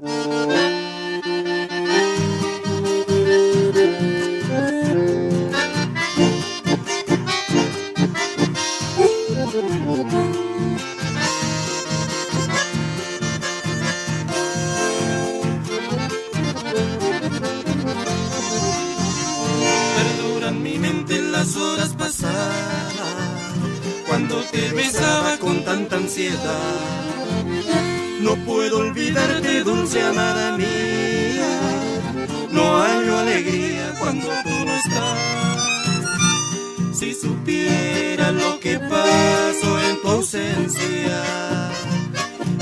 Perduran mi mente las horas pasadas, cuando te besaba con tanta ansiedad. No puedo olvidarte, dulce amada mía, no hallo alegría cuando tú no estás. Si supiera lo que paso en tu ausencia,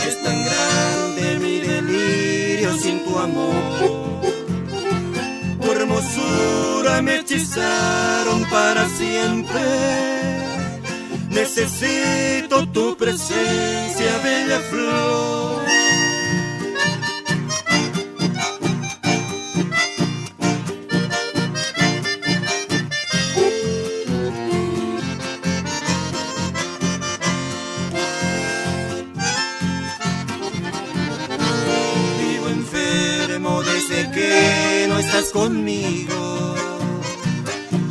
es tan grande mi delirio sin tu amor. Tu hermosura me hechizaron para siempre. Necesito tu presencia, bella flor. Vivo enfermo desde que no estás conmigo.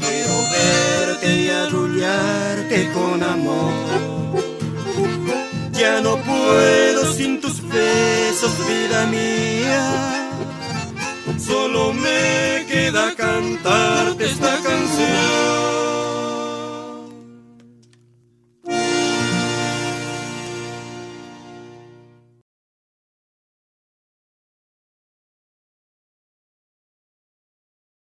Quiero verte y arrullarte con amor. Ya no puedo sin tus besos, vida mía. Solo me queda cantarte esta canción.